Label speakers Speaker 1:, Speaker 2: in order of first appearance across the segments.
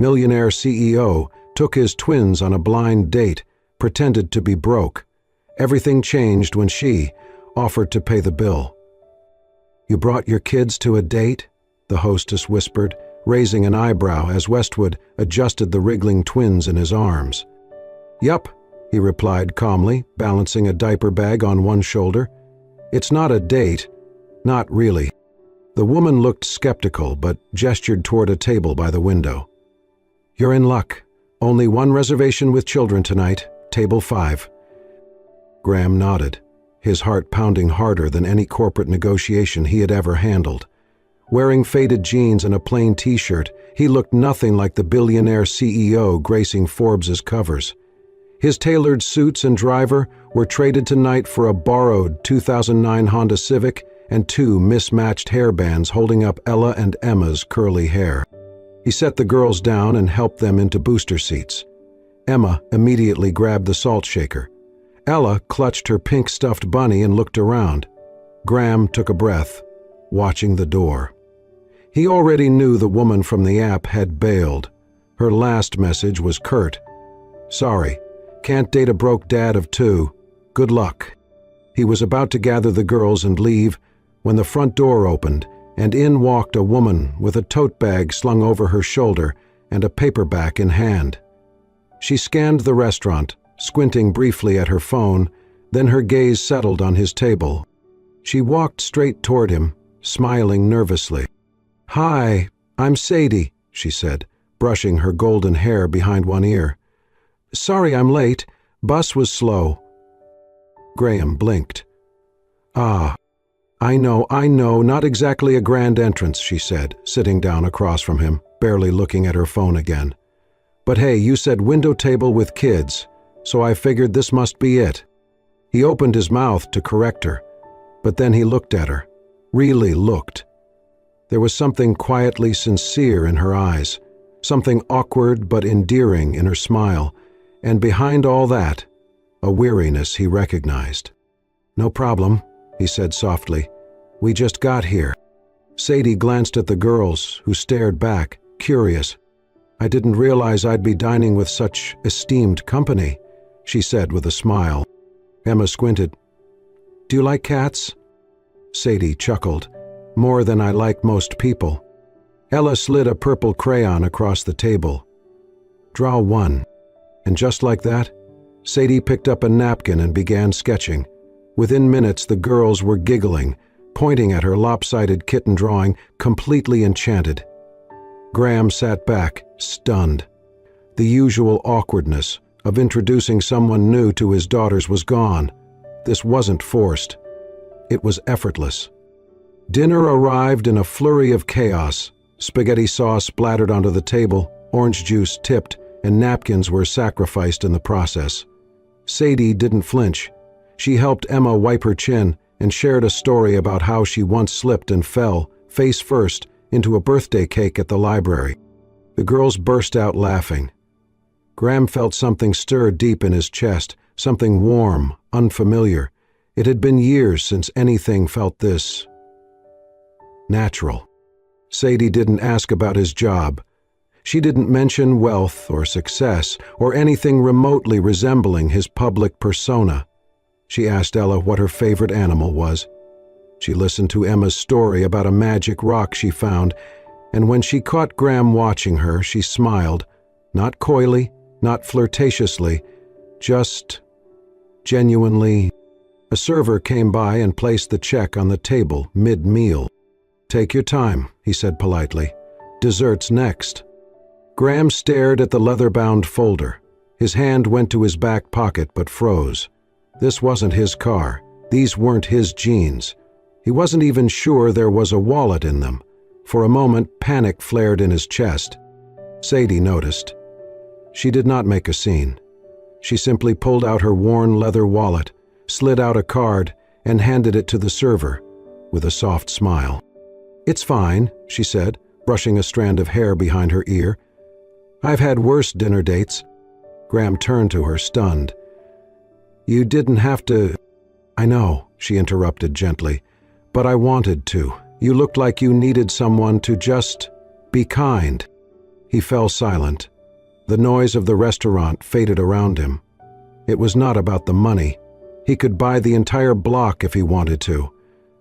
Speaker 1: millionaire CEO, took his twins on a blind date, pretended to be broke. Everything changed when she offered to pay the bill. "You brought your kids to a date?" the hostess whispered, raising an eyebrow as Westwood adjusted the wriggling twins in his arms. "Yup," he replied calmly, balancing a diaper bag on one shoulder. "It's not a date. Not really." The woman looked skeptical but gestured toward a table by the window. "You're in luck. Only one reservation with children tonight, table 5. Graham nodded, his heart pounding harder than any corporate negotiation he had ever handled. Wearing faded jeans and a plain t-shirt, he looked nothing like the billionaire CEO gracing Forbes's covers. His tailored suits and driver were traded tonight for a borrowed 2009 Honda Civic and 2 mismatched hairbands holding up Ella and Emma's curly hair. He set the girls down and helped them into booster seats. Emma immediately grabbed the salt shaker. Ella clutched her pink stuffed bunny and looked around. Graham took a breath, watching the door. He already knew the woman from the app had bailed. Her last message was curt. "Sorry, can't date a broke dad of 2. Good luck." He was about to gather the girls and leave when the front door opened, and in walked a woman with a tote bag slung over her shoulder and a paperback in hand. She scanned the restaurant, squinting briefly at her phone, then her gaze settled on his table. She walked straight toward him, smiling nervously. "Hi, I'm Sadie," she said, brushing her golden hair behind one ear. "Sorry I'm late. Bus was slow." Graham blinked. "Ah, I know, not exactly a grand entrance," she said, sitting down across from him, barely looking at her phone again. "But hey, you said window table with kids, so I figured this must be it." He opened his mouth to correct her, but then he looked at her, really looked. There was something quietly sincere in her eyes, something awkward but endearing in her smile, and behind all that, a weariness he recognized. "No problem," he said softly. "We just got here." Sadie glanced at the girls, who stared back, curious. "I didn't realize I'd be dining with such esteemed company," she said with a smile. Emma squinted. "Do you like cats?" Sadie chuckled. "More than I like most people." Ella slid a purple crayon across the table. "Draw 1. And just like that, Sadie picked up a napkin and began sketching. Within minutes, the girls were giggling, pointing at her lopsided kitten drawing, completely enchanted. Graham sat back, stunned. The usual awkwardness of introducing someone new to his daughters was gone. This wasn't forced. It was effortless. Dinner arrived in a flurry of chaos. Spaghetti sauce splattered onto the table, orange juice tipped, and napkins were sacrificed in the process. Sadie didn't flinch. She helped Emma wipe her chin and shared a story about how she once slipped and fell, face first, into a birthday cake at the library. The girls burst out laughing. Graham felt something stir deep in his chest, something warm, unfamiliar. It had been years since anything felt this natural. Sadie didn't ask about his job. She didn't mention wealth or success or anything remotely resembling his public persona. She asked Ella what her favorite animal was. She listened to Emma's story about a magic rock she found, and when she caught Graham watching her, she smiled, not coyly, not flirtatiously, just genuinely. A server came by and placed the check on the table mid-meal. "Take your time," he said politely. "Dessert's next." Graham stared at the leather-bound folder. His hand went to his back pocket but froze. This wasn't his car. These weren't his jeans. He wasn't even sure there was a wallet in them. For a moment, panic flared in his chest. Sadie noticed. She did not make a scene. She simply pulled out her worn leather wallet, slid out a card, and handed it to the server, with a soft smile. "It's fine," she said, brushing a strand of hair behind her ear. "I've had worse dinner dates." Graham turned to her, stunned. "You didn't have to—" "I know," she interrupted gently, "but I wanted to. You looked like you needed someone to just be kind." He fell silent. The noise of the restaurant faded around him. It was not about the money. He could buy the entire block if he wanted to.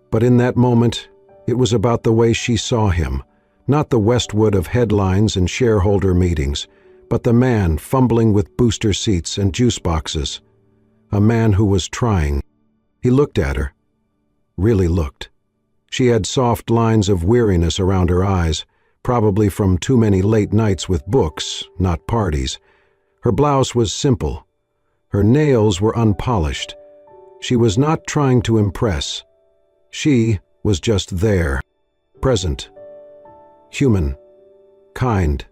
Speaker 1: But in that moment, it was about the way she saw him, not the Westwood of headlines and shareholder meetings, but the man fumbling with booster seats and juice boxes. A man who was trying. He looked at her. Really looked. She had soft lines of weariness around her eyes, probably from too many late nights with books, not parties. Her blouse was simple. Her nails were unpolished. She was not trying to impress. She was just there, present, human, kind.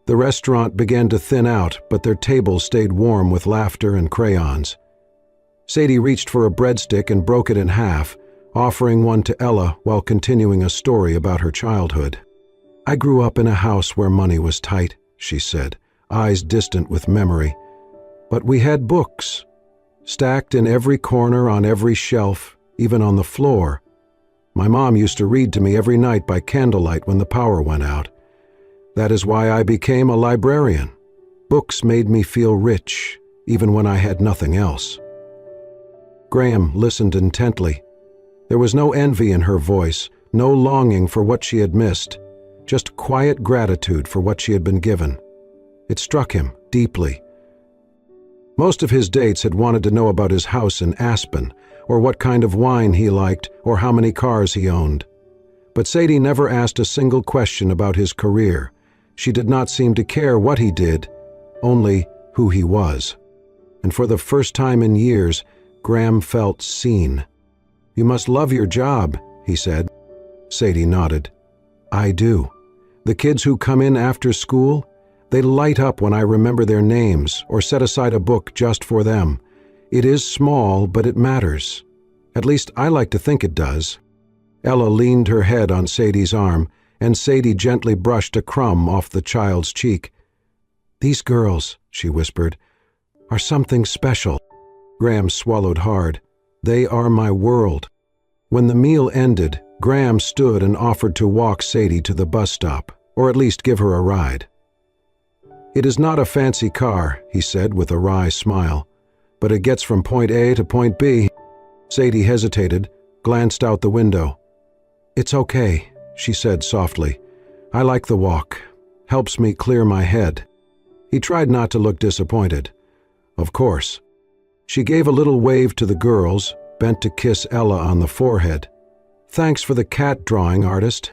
Speaker 1: The restaurant began to thin out, but their tables stayed warm with laughter and crayons. Sadie reached for a breadstick and broke it in half, offering one to Ella while continuing a story about her childhood. "I grew up in a house where money was tight," she said, eyes distant with memory. "But we had books, stacked in every corner, on every shelf, even on the floor. My mom used to read to me every night by candlelight when the power went out. That is why I became a librarian. Books made me feel rich, even when I had nothing else." Graham listened intently. There was no envy in her voice, no longing for what she had missed, just quiet gratitude for what she had been given. It struck him deeply. Most of his dates had wanted to know about his house in Aspen, or what kind of wine he liked, or how many cars he owned. But Sadie never asked a single question about his career. She did not seem to care what he did, only who he was. And for the first time in years, Graham felt seen. "You must love your job," he said. Sadie nodded. "I do. The kids who come in after school, they light up when I remember their names or set aside a book just for them. It is small, but it matters. At least I like to think it does." Ella leaned her head on Sadie's arm, and Sadie gently brushed a crumb off the child's cheek. "These girls," she whispered, "are something special." Graham swallowed hard. "They are my world." When the meal ended, Graham stood and offered to walk Sadie to the bus stop, or at least give her a ride. "It is not a fancy car," he said with a wry smile, "but it gets from point A to point B." Sadie hesitated, glanced out the window. "It's okay," she said softly. "I like the walk. Helps me clear my head." He tried not to look disappointed. "Of course." She gave a little wave to the girls, bent to kiss Ella on the forehead. "Thanks for the cat drawing, artist."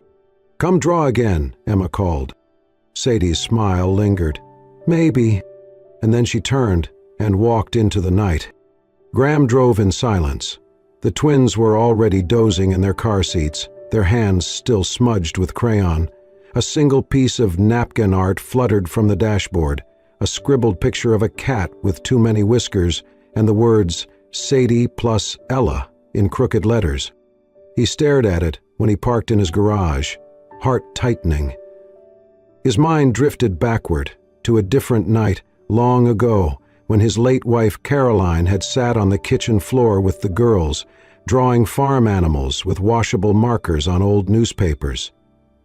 Speaker 1: "Come draw again," Emma called. Sadie's smile lingered. "Maybe." And then she turned and walked into the night. Graham drove in silence. The twins were already dozing in their car seats, their hands still smudged with crayon. A single piece of napkin art fluttered from the dashboard, a scribbled picture of a cat with too many whiskers, and the words Sadie plus Ella in crooked letters. He stared at it when he parked in his garage, heart tightening. His mind drifted backward to a different night, long ago, when his late wife Caroline had sat on the kitchen floor with the girls, drawing farm animals with washable markers on old newspapers.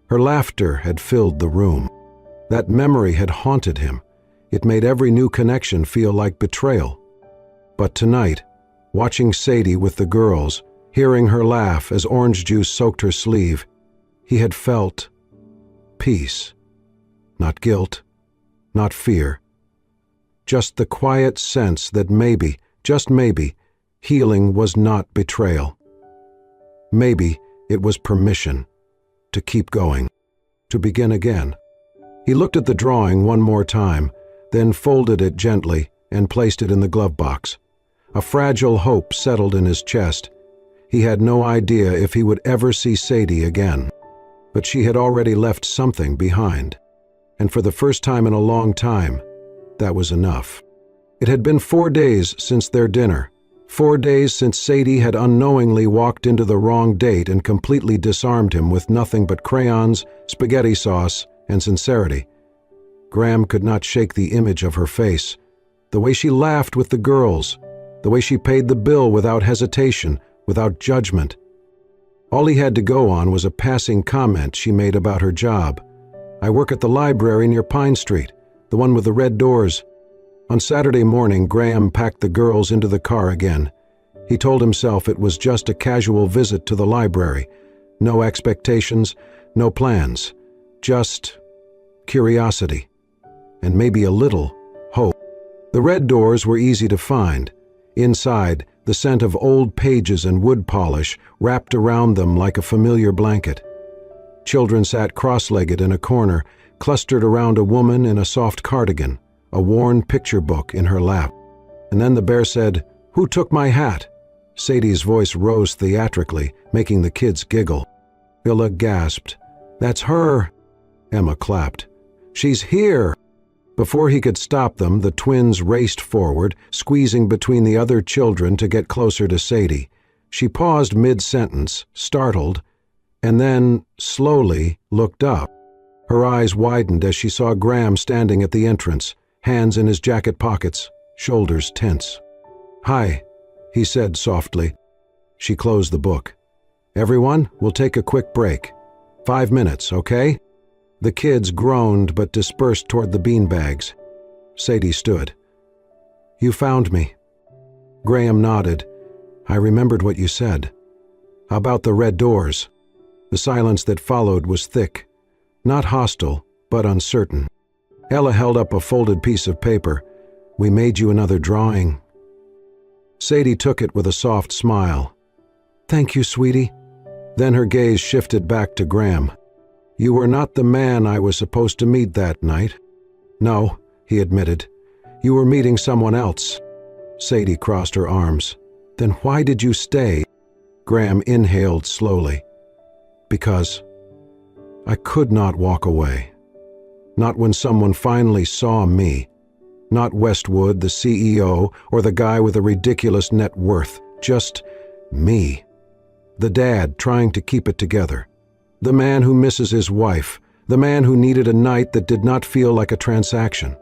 Speaker 1: Her laughter had filled the room. That memory had haunted him. It made every new connection feel like betrayal. But tonight, watching Sadie with the girls, hearing her laugh as orange juice soaked her sleeve, he had felt peace. Not guilt, not fear. Just the quiet sense that maybe, just maybe, healing was not betrayal. Maybe it was permission to keep going, to begin again. He looked at the drawing one more time, then folded it gently and placed it in the glove box. A fragile hope settled in his chest. He had no idea if he would ever see Sadie again, but she had already left something behind. And for the first time in a long time, that was enough. It had been 4 days since their dinner, 4 days since Sadie had unknowingly walked into the wrong date and completely disarmed him with nothing but crayons, spaghetti sauce, and sincerity. Graham could not shake the image of her face, the way she laughed with the girls, the way she paid the bill without hesitation, without judgment. All he had to go on was a passing comment she made about her job, I work at the library near Pine Street, the one with the red doors. On Saturday morning, Graham packed the girls into the car again. He told himself it was just a casual visit to the library. No expectations, no plans. Just curiosity. And maybe a little hope. The red doors were easy to find. Inside, the scent of old pages and wood polish wrapped around them like a familiar blanket. Children sat cross-legged in a corner, clustered around a woman in a soft cardigan, a worn picture book in her lap. And then the bear said, "Who took my hat?" Sadie's voice rose theatrically, making the kids giggle. Willa gasped, "That's her." Emma clapped. "She's here!" Before he could stop them, the twins raced forward, squeezing between the other children to get closer to Sadie. She paused mid-sentence, startled, and then, slowly, looked up. Her eyes widened as she saw Graham standing at the entrance, hands in his jacket pockets, shoulders tense. "Hi," he said softly. She closed the book. "Everyone, we'll take a quick break. 5 minutes, okay?" The kids groaned but dispersed toward the beanbags. Sadie stood. "You found me." Graham nodded. "I remembered what you said. How about the red doors?" The silence that followed was thick. Not hostile, but uncertain. Ella held up a folded piece of paper. "We made you another drawing." Sadie took it with a soft smile. "Thank you, sweetie." Then her gaze shifted back to Graham. "You were not the man I was supposed to meet that night." "No," he admitted. "You were meeting someone else." Sadie crossed her arms. "Then why did you stay?" Graham inhaled slowly. "Because I could not walk away. Not when someone finally saw me. Not Westwood, the CEO, or the guy with a ridiculous net worth. Just me. The dad trying to keep it together. The man who misses his wife. The man who needed a night that did not feel like a transaction."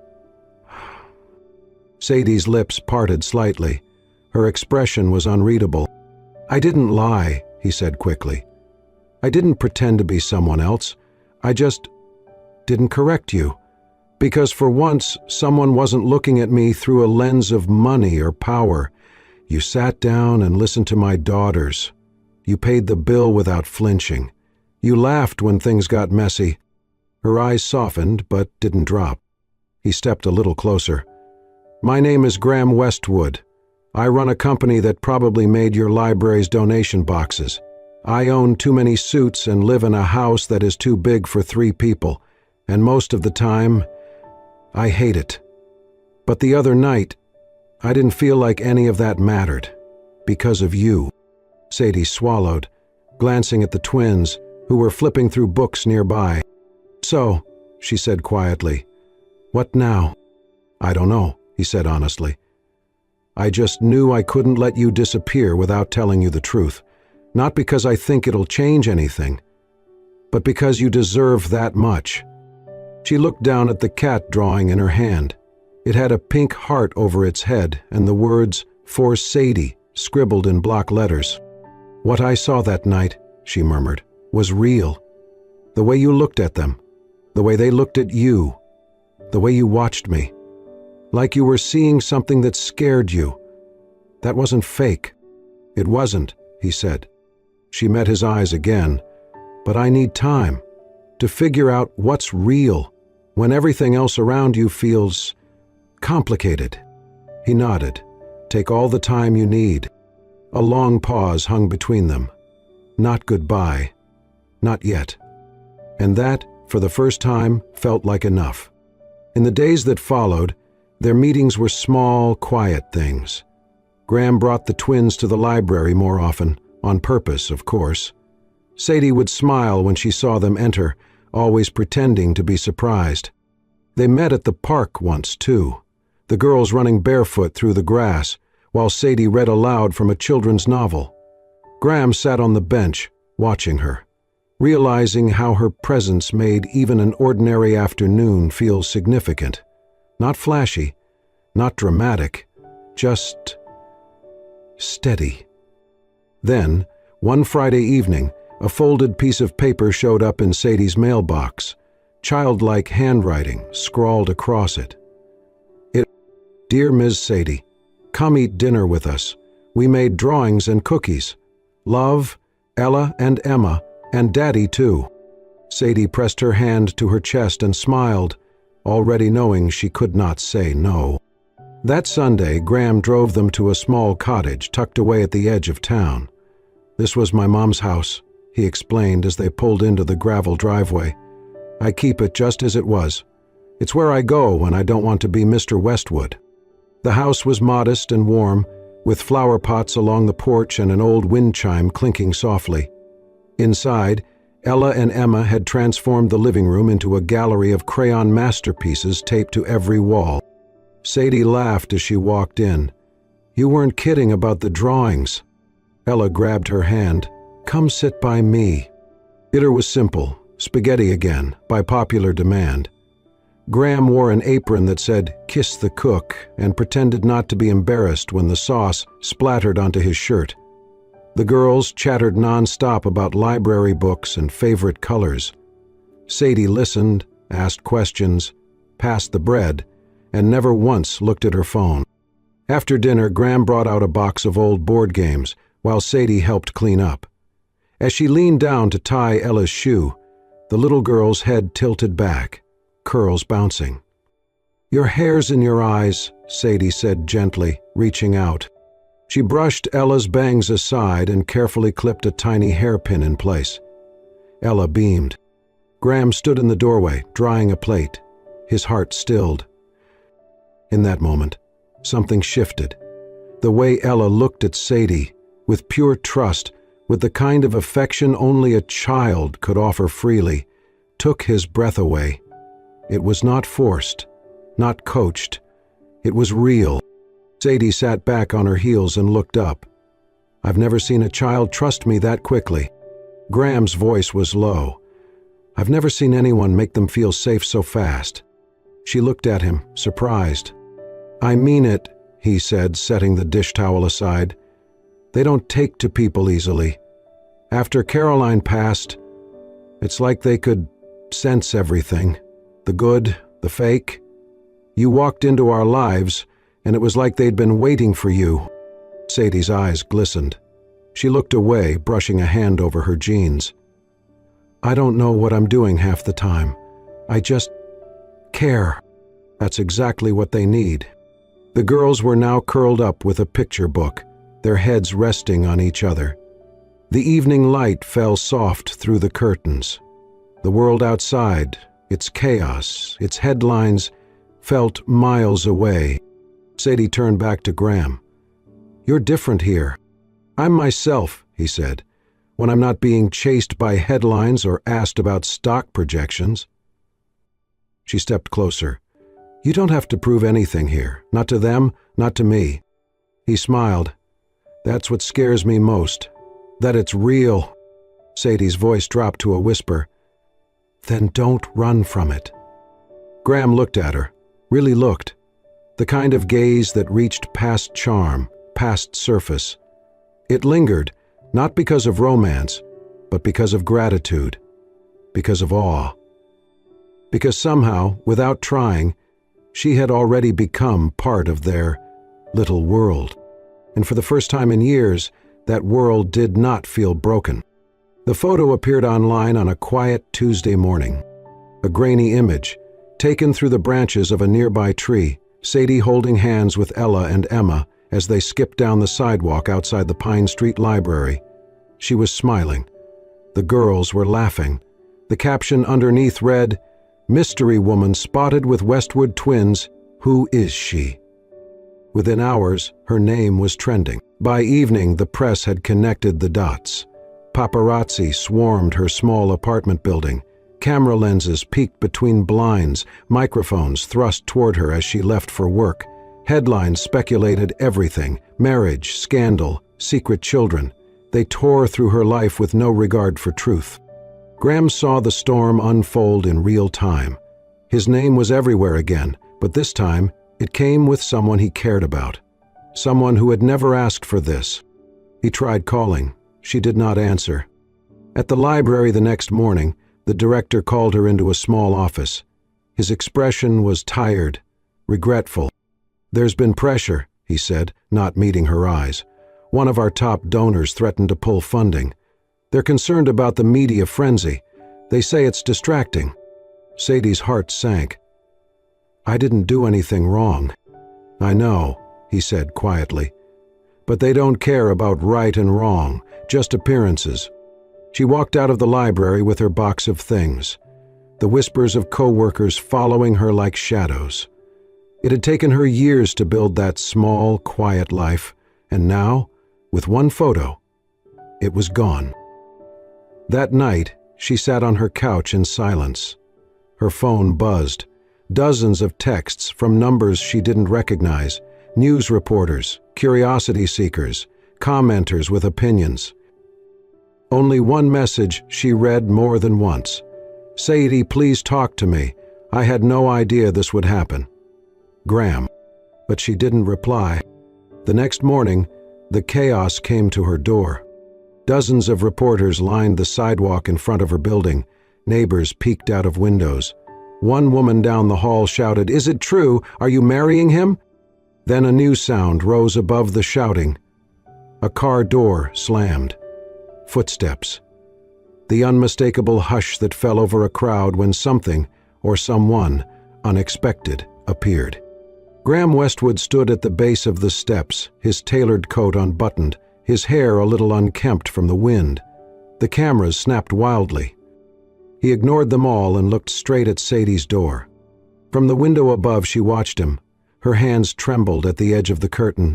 Speaker 1: Sadie's lips parted slightly. Her expression was unreadable. "I didn't lie," he said quickly. "I didn't pretend to be someone else. I just didn't correct you. Because for once, someone wasn't looking at me through a lens of money or power. You sat down and listened to my daughters. You paid the bill without flinching. You laughed when things got messy." Her eyes softened, but didn't drop. He stepped a little closer. "My name is Graham Westwood. I run a company that probably made your library's donation boxes. I own too many suits and live in a house that is too big for 3 people, and most of the time, I hate it. But the other night, I didn't feel like any of that mattered. Because of you." Sadie swallowed, glancing at the twins, who were flipping through books nearby. "So," she said quietly, "what now?" "I don't know," he said honestly. "I just knew I couldn't let you disappear without telling you the truth. Not because I think it'll change anything, but because you deserve that much." She looked down at the cat drawing in her hand. It had a pink heart over its head and the words, "For Sadie," scribbled in block letters. "What I saw that night," she murmured, "was real. The way you looked at them, the way they looked at you, the way you watched me. Like you were seeing something that scared you. That wasn't fake." "It wasn't," he said. She met his eyes again. "But I need time to figure out what's real when everything else around you feels complicated." He nodded. "Take all the time you need." A long pause hung between them. Not goodbye. Not yet. And that, for the first time, felt like enough. In the days that followed, their meetings were small, quiet things. Graham brought the twins to the library more often, on purpose, of course. Sadie would smile when she saw them enter, always pretending to be surprised. They met at the park once, too, the girls running barefoot through the grass, while Sadie read aloud from a children's novel. Graham sat on the bench, watching her, realizing how her presence made even an ordinary afternoon feel significant. Not flashy, not dramatic, just steady. Then, one Friday evening, a folded piece of paper showed up in Sadie's mailbox. childlike handwriting scrawled across it. Dear Ms. Sadie, come eat dinner with us. We made drawings and cookies. Love, Ella and Emma, and Daddy too. Sadie pressed her hand to her chest and smiled, already knowing she could not say no. That Sunday, Graham drove them to a small cottage tucked away at the edge of town. This was my mom's house, he explained as they pulled into the gravel driveway. I keep it just as it was. It's where I go when I don't want to be Mr. Westwood. The house was modest and warm, with flower pots along the porch and an old wind chime clinking softly. Inside, Ella and Emma had transformed the living room into a gallery of crayon masterpieces taped to every wall. Sadie laughed as she walked in. You weren't kidding about the drawings. Ella grabbed her hand. Come sit by me. Dinner was simple, spaghetti again, by popular demand. Graham wore an apron that said, "Kiss the cook," and pretended not to be embarrassed when the sauce splattered onto his shirt. The girls chattered nonstop about library books and favorite colors. Sadie listened, asked questions, passed the bread, and never once looked at her phone. After dinner, Graham brought out a box of old board games, while Sadie helped clean up. As she leaned down to tie Ella's shoe, the little girl's head tilted back, curls bouncing. Your hair's in your eyes, Sadie said gently, reaching out. She brushed Ella's bangs aside and carefully clipped a tiny hairpin in place. Ella beamed. Graham stood in the doorway, drying a plate. His heart stilled. In that moment, something shifted. The way Ella looked at Sadie, with pure trust, with the kind of affection only a child could offer freely, took his breath away. It was not forced, not coached. It was real. Sadie sat back on her heels and looked up. I've never seen a child trust me that quickly. Graham's voice was low. I've never seen anyone make them feel safe so fast. She looked at him, surprised. I mean it, he said, setting the dish towel aside. They don't take to people easily. After Caroline passed, it's like they could sense everything. The good, the fake. You walked into our lives, and it was like they'd been waiting for you. Sadie's eyes glistened. She looked away, brushing a hand over her jeans. I don't know what I'm doing half the time. I just care. That's exactly what they need. The girls were now curled up with a picture book, their heads resting on each other. The evening light fell soft through the curtains. The world outside, its chaos, its headlines, felt miles away. Sadie turned back to Graham. You're different here. I'm myself, he said, when I'm not being chased by headlines or asked about stock projections. She stepped closer. You don't have to prove anything here, not to them, not to me. He smiled. That's what scares me most, that it's real. Sadie's voice dropped to a whisper. Then don't run from it. Graham looked at her, really looked. The kind of gaze that reached past charm, past surface. It lingered, not because of romance, but because of gratitude, because of awe. Because somehow, without trying, she had already become part of their little world. And for the first time in years, that world did not feel broken. The photo appeared online on a quiet Tuesday morning. A grainy image, taken through the branches of a nearby tree, Sadie holding hands with Ella and Emma as they skipped down the sidewalk outside the Pine Street Library. She was smiling. The girls were laughing. The caption underneath read, Mystery woman spotted with Westwood twins, who is she? Within hours, her name was trending. By evening, the press had connected the dots. Paparazzi swarmed her small apartment building. Camera lenses peeked between blinds, microphones thrust toward her as she left for work. Headlines speculated everything: marriage, scandal, secret children. They tore through her life with no regard for truth. Graham saw the storm unfold in real time. His name was everywhere again, but this time it came with someone he cared about. Someone who had never asked for this. He tried calling. She did not answer. At the library the next morning, The director called her into a small office. His expression was tired, regretful. "There's been pressure," he said, not meeting her eyes. "One of our top donors threatened to pull funding. They're concerned about the media frenzy. They say it's distracting." Sadie's heart sank. "I didn't do anything wrong." "I know," he said quietly. "But they don't care about right and wrong, just appearances." She walked out of the library with her box of things, the whispers of co-workers following her like shadows. It had taken her years to build that small, quiet life, and now, with one photo, it was gone. That night, she sat on her couch in silence. Her phone buzzed. Dozens of texts from numbers she didn't recognize, news reporters, curiosity seekers, commenters with opinions. Only one message she read more than once. "Sadie, please talk to me. I had no idea this would happen. Graham." But she didn't reply. The next morning, the chaos came to her door. Dozens of reporters lined the sidewalk in front of her building. Neighbors peeked out of windows. One woman down the hall shouted, "Is it true? Are you marrying him?" Then a new sound rose above the shouting. A car door slammed. Footsteps. The unmistakable hush that fell over a crowd when something, or someone, unexpected, appeared. Graham Westwood stood at the base of the steps, his tailored coat unbuttoned, his hair a little unkempt from the wind. The cameras snapped wildly. He ignored them all and looked straight at Sadie's door. From the window above she watched him. Her hands trembled at the edge of the curtain.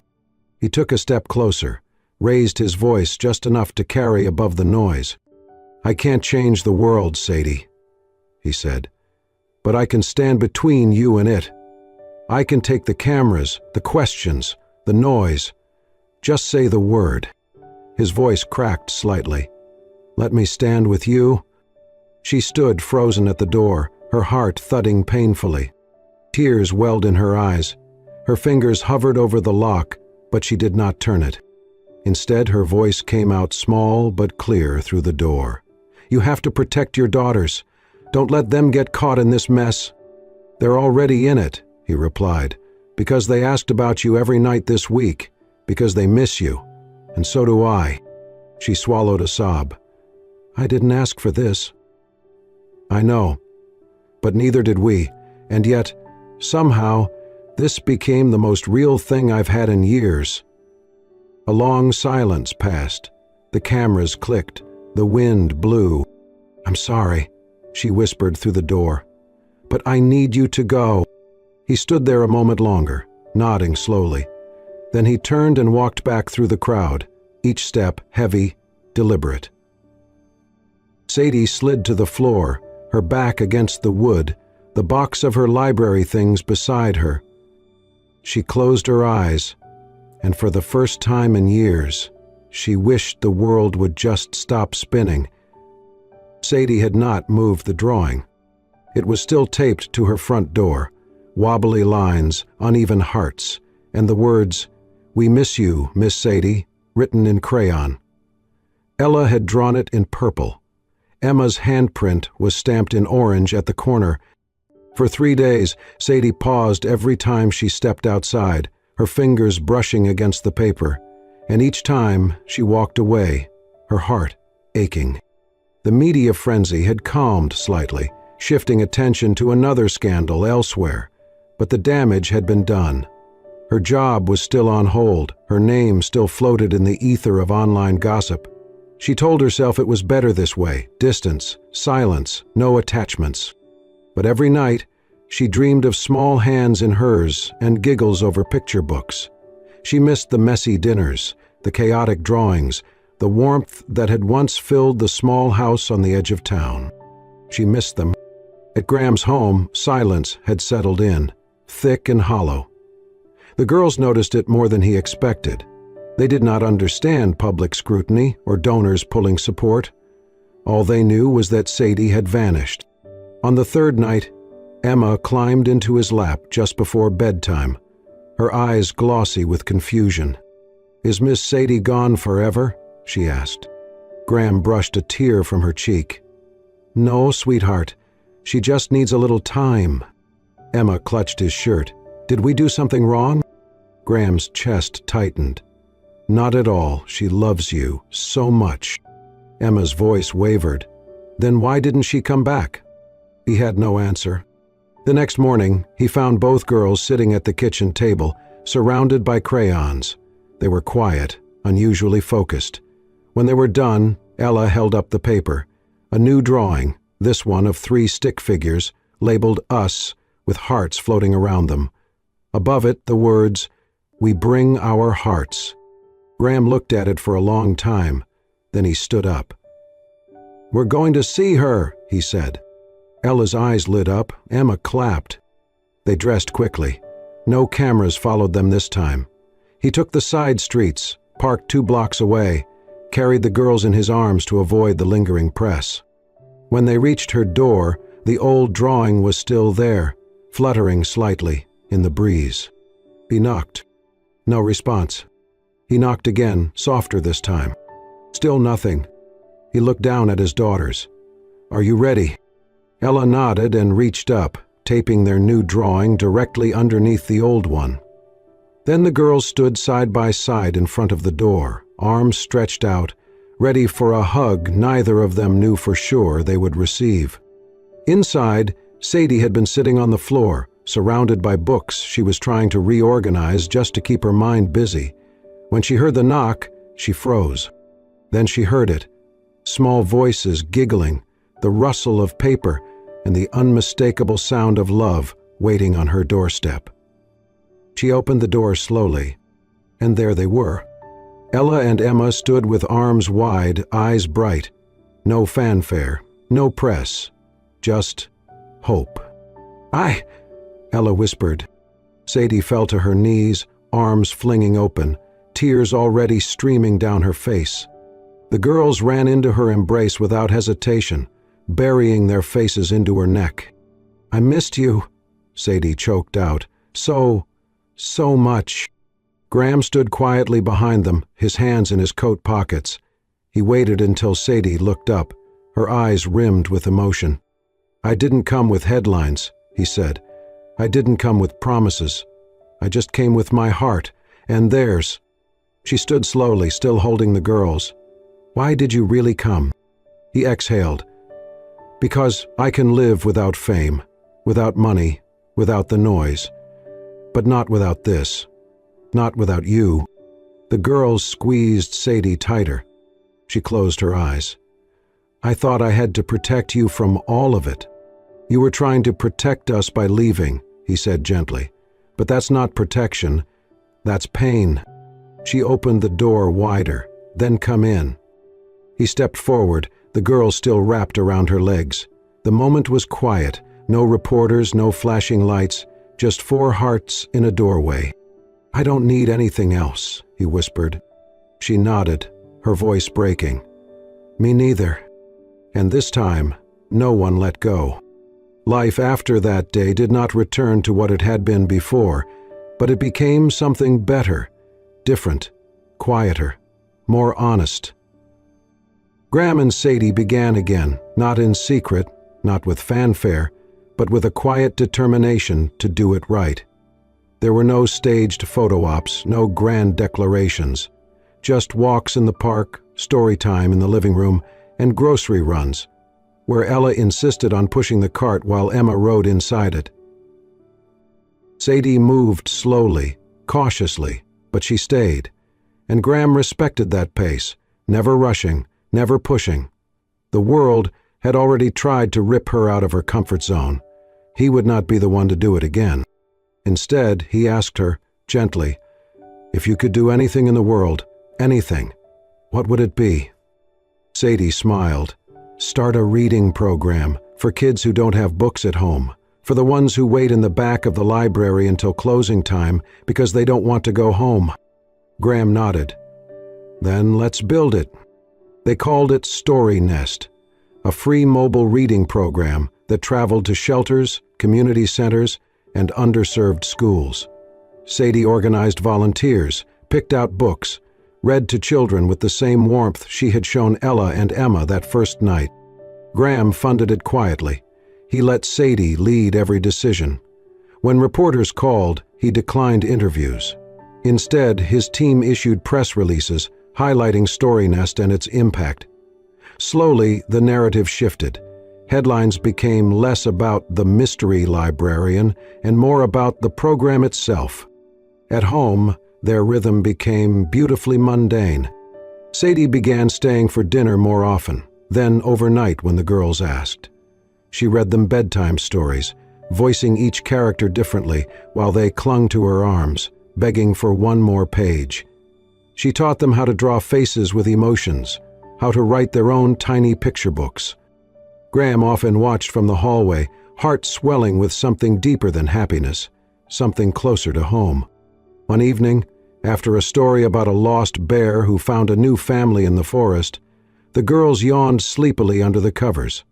Speaker 1: He took a step closer, raised his voice just enough to carry above the noise. "I can't change the world, Sadie," he said, "but I can stand between you and it. I can take the cameras, the questions, the noise. Just say the word." His voice cracked slightly. "Let me stand with you." She stood frozen at the door, her heart thudding painfully. Tears welled in her eyes. Her fingers hovered over the lock, but she did not turn it. Instead, her voice came out small but clear through the door. "You have to protect your daughters. Don't let them get caught in this mess." "They're already in it," he replied, "because they asked about you every night this week, because they miss you, and so do I." She swallowed a sob. "I didn't ask for this." "I know, but neither did we, and yet, somehow, this became the most real thing I've had in years." A long silence passed. The cameras clicked. The wind blew. "I'm sorry," she whispered through the door, "but I need you to go." He stood there a moment longer, nodding slowly. Then he turned and walked back through the crowd, each step heavy, deliberate. Sadie slid to the floor, her back against the wood, the box of her library things beside her. She closed her eyes, and for the first time in years, she wished the world would just stop spinning. Sadie had not moved the drawing. It was still taped to her front door, wobbly lines, uneven hearts, and the words, "We miss you, Miss Sadie," written in crayon. Ella had drawn it in purple. Emma's handprint was stamped in orange at the corner. For 3 days, Sadie paused every time she stepped outside, her fingers brushing against the paper, and each time she walked away, her heart aching. The media frenzy had calmed slightly, shifting attention to another scandal elsewhere, but the damage had been done. Her job was still on hold, her name still floated in the ether of online gossip. She told herself it was better this way, distance, silence, no attachments. But every night, she dreamed of small hands in hers and giggles over picture books. She missed the messy dinners, the chaotic drawings, the warmth that had once filled the small house on the edge of town. She missed them. At Graham's home, silence had settled in, thick and hollow. The girls noticed it more than he expected. They did not understand public scrutiny or donors pulling support. All they knew was that Sadie had vanished. On the third night, Emma climbed into his lap just before bedtime, her eyes glossy with confusion. "Is Miss Sadie gone forever?" she asked. Graham brushed a tear from her cheek. "No, sweetheart. She just needs a little time." Emma clutched his shirt. "Did we do something wrong?" Graham's chest tightened. "Not at all. She loves you so much." Emma's voice wavered. "Then why didn't she come back?" He had no answer. The next morning, he found both girls sitting at the kitchen table, surrounded by crayons. They were quiet, unusually focused. When they were done, Ella held up the paper. A new drawing, this one of 3 stick figures, labeled Us, with hearts floating around them. Above it, the words, "We bring our hearts." Graham looked at it for a long time. Then he stood up. "We're going to see her," he said. Ella's eyes lit up. Emma clapped. They dressed quickly. No cameras followed them this time. He took the side streets, parked 2 blocks away, carried the girls in his arms to avoid the lingering press. When they reached her door, the old drawing was still there, fluttering slightly in the breeze. He knocked. No response. He knocked again, softer this time. Still nothing. He looked down at his daughters. "Are you ready?" Ella nodded and reached up, taping their new drawing directly underneath the old one. Then the girls stood side by side in front of the door, arms stretched out, ready for a hug neither of them knew for sure they would receive. Inside, Sadie had been sitting on the floor, surrounded by books she was trying to reorganize just to keep her mind busy. When she heard the knock, she froze. Then she heard it. Small voices giggling, the rustle of paper, and the unmistakable sound of love waiting on her doorstep. She opened the door slowly, and there they were. Ella and Emma stood with arms wide, eyes bright. No fanfare, no press, just hope. Ella whispered. Sadie fell to her knees, arms flinging open, tears already streaming down her face. The girls ran into her embrace without hesitation, burying their faces into her neck. "I missed you," Sadie choked out. So much." Graham stood quietly behind them, his hands in his coat pockets. He waited until Sadie looked up, her eyes rimmed with emotion. "I didn't come with headlines," he said. "I didn't come with promises. I just came with my heart, and theirs." She stood slowly, still holding the girls. "Why did you really come?" He exhaled. "Because I can live without fame, without money, without the noise. But not without this. Not without you." The girls squeezed Sadie tighter. She closed her eyes. "I thought I had to protect you from all of it." "You were trying to protect us by leaving," he said gently. "But that's not protection. That's pain." She opened the door wider. "Then come in." He stepped forward, the girl still wrapped around her legs. The moment was quiet. No reporters, no flashing lights, just 4 hearts in a doorway. "I don't need anything else," he whispered. She nodded, her voice breaking. "Me neither." And this time, no one let go. Life after that day did not return to what it had been before, but it became something better, different, quieter, more honest. Graham and Sadie began again, not in secret, not with fanfare, but with a quiet determination to do it right. There were no staged photo ops, no grand declarations. Just walks in the park, story time in the living room, and grocery runs, where Ella insisted on pushing the cart while Emma rode inside it. Sadie moved slowly, cautiously, but she stayed, and Graham respected that pace, never rushing, never pushing. The world had already tried to rip her out of her comfort zone. He would not be the one to do it again. Instead, he asked her, gently, "If you could do anything in the world, anything, what would it be?" Sadie smiled. "Start a reading program for kids who don't have books at home, for the ones who wait in the back of the library until closing time because they don't want to go home." Graham nodded. "Then let's build it." They called it Story Nest, a free mobile reading program that traveled to shelters, community centers, and underserved schools. Sadie organized volunteers, picked out books, read to children with the same warmth she had shown Ella and Emma that first night. Graham funded it quietly. He let Sadie lead every decision. When reporters called, he declined interviews. Instead, his team issued press releases highlighting StoryNest and its impact. Slowly, the narrative shifted. Headlines became less about the mystery librarian and more about the program itself. At home, their rhythm became beautifully mundane. Sadie began staying for dinner more often, then overnight when the girls asked. She read them bedtime stories, voicing each character differently while they clung to her arms, begging for one more page. She taught them how to draw faces with emotions, how to write their own tiny picture books. Graham often watched from the hallway, heart swelling with something deeper than happiness, something closer to home. One evening, after a story about a lost bear who found a new family in the forest, the girls yawned sleepily under the covers.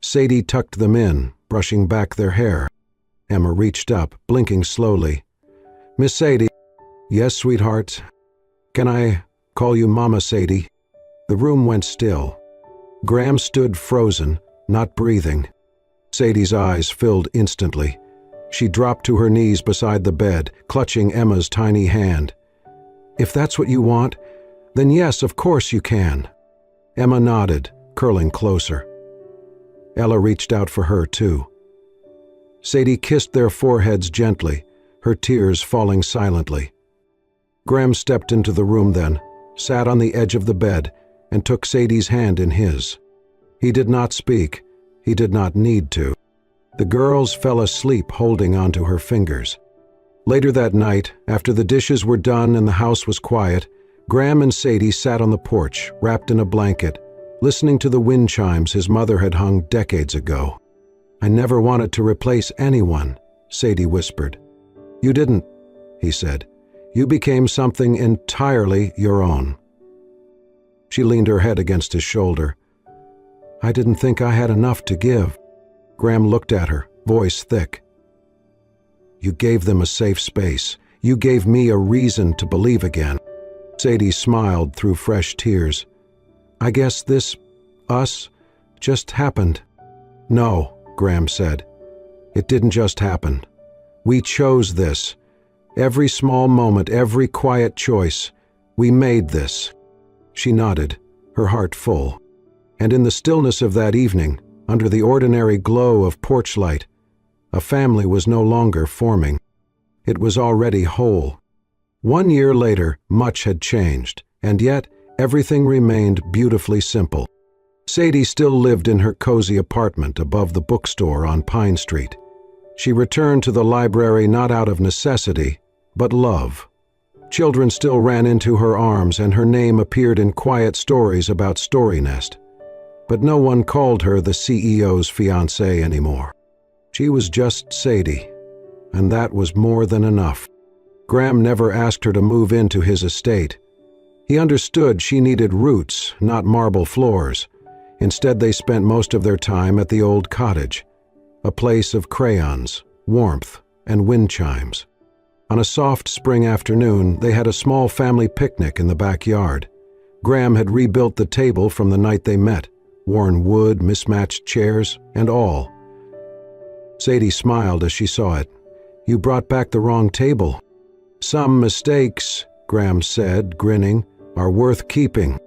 Speaker 1: Sadie tucked them in, brushing back their hair. Emma reached up, blinking slowly. "Miss Sadie." "Yes, sweetheart." "Can I call you Mama Sadie?" The room went still. Graham stood frozen, not breathing. Sadie's eyes filled instantly. She dropped to her knees beside the bed, clutching Emma's tiny hand. "If that's what you want, then yes, of course you can." Emma nodded, curling closer. Ella reached out for her, too. Sadie kissed their foreheads gently, her tears falling silently. Graham stepped into the room then, sat on the edge of the bed, and took Sadie's hand in his. He did not speak. He did not need to. The girls fell asleep holding onto her fingers. Later that night, after the dishes were done and the house was quiet, Graham and Sadie sat on the porch, wrapped in a blanket, listening to the wind chimes his mother had hung decades ago. "I never wanted to replace anyone," Sadie whispered. "You didn't," he said. "You became something entirely your own." She leaned her head against his shoulder. "I didn't think I had enough to give." Graham looked at her, voice thick. "You gave them a safe space. You gave me a reason to believe again." Sadie smiled through fresh tears. "I guess us, just happened." "No," Graham said. "It didn't just happen. We chose this. Every small moment, every quiet choice. We made this." She nodded, her heart full. And in the stillness of that evening, under the ordinary glow of porch light, a family was no longer forming. It was already whole. 1 year later, much had changed, and yet everything remained beautifully simple. Sadie still lived in her cozy apartment above the bookstore on Pine Street. She returned to the library not out of necessity, but love. Children still ran into her arms, and her name appeared in quiet stories about StoryNest. But no one called her the CEO's fiancée anymore. She was just Sadie, and that was more than enough. Graham never asked her to move into his estate. He understood she needed roots, not marble floors. Instead, they spent most of their time at the old cottage, a place of crayons, warmth, and wind chimes. On a soft spring afternoon, they had a small family picnic in the backyard. Graham had rebuilt the table from the night they met, worn wood, mismatched chairs, and all. Sadie smiled as she saw it. "You brought back the wrong table." "Some mistakes," Graham said, grinning, "are worth keeping."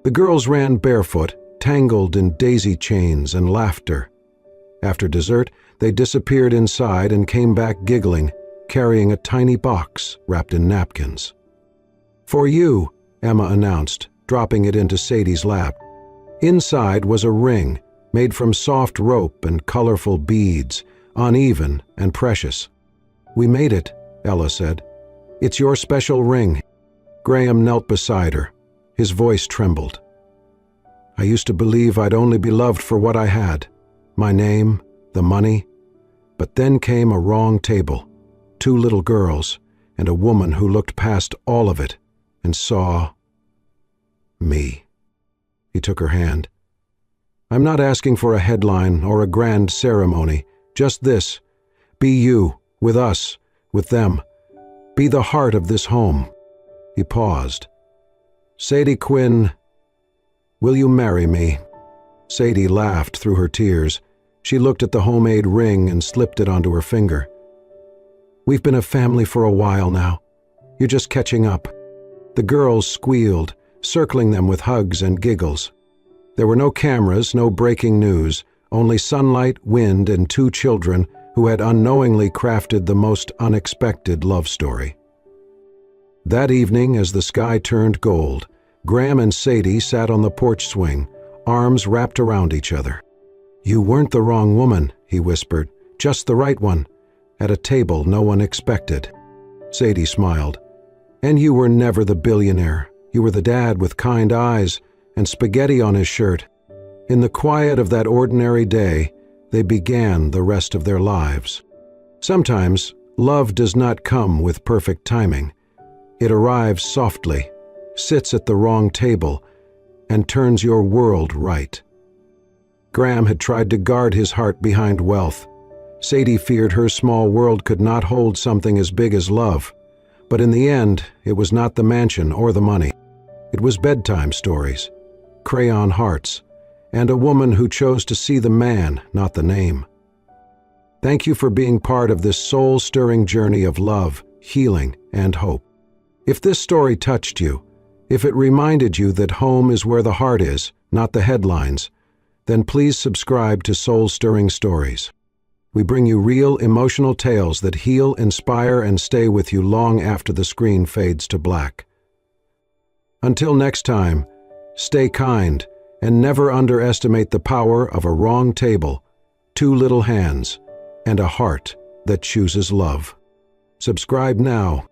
Speaker 1: The girls ran barefoot, tangled in daisy chains and laughter. After dessert, they disappeared inside and came back giggling, carrying a tiny box wrapped in napkins. "For you," Emma announced, dropping it into Sadie's lap. Inside was a ring, made from soft rope and colorful beads, uneven and precious. "We made it," Ella said. "It's your special ring." Graham knelt beside her. His voice trembled. "I used to believe I'd only be loved for what I had, my name, the money. But then came a wrong table, 2 little girls, and a woman who looked past all of it and saw me." He took her hand. "I'm not asking for a headline or a grand ceremony, just this. Be you, with us, with them. Be the heart of this home." He paused. "Sadie Quinn, will you marry me?" Sadie laughed through her tears. She looked at the homemade ring and slipped it onto her finger. "We've been a family for a while now. You're just catching up." The girls squealed, circling them with hugs and giggles. There were no cameras, no breaking news, only sunlight, wind, and two children who had unknowingly crafted the most unexpected love story. That evening, as the sky turned gold, Graham and Sadie sat on the porch swing, arms wrapped around each other. "You weren't the wrong woman," he whispered, "just the right one, at a table no one expected." Sadie smiled. "And you were never the billionaire. You were the dad with kind eyes and spaghetti on his shirt." In the quiet of that ordinary day, they began the rest of their lives. Sometimes, love does not come with perfect timing. It arrives softly, sits at the wrong table, and turns your world right. Graham had tried to guard his heart behind wealth. Sadie feared her small world could not hold something as big as love. But in the end, it was not the mansion or the money. It was bedtime stories, crayon hearts, and a woman who chose to see the man, not the name. Thank you for being part of this soul-stirring journey of love, healing, and hope. If this story touched you, if it reminded you that home is where the heart is, not the headlines, then please subscribe to Soul Stirring Stories. We bring you real emotional tales that heal, inspire, and stay with you long after the screen fades to black. Until next time, stay kind and never underestimate the power of a wrong table, two little hands, and a heart that chooses love. Subscribe now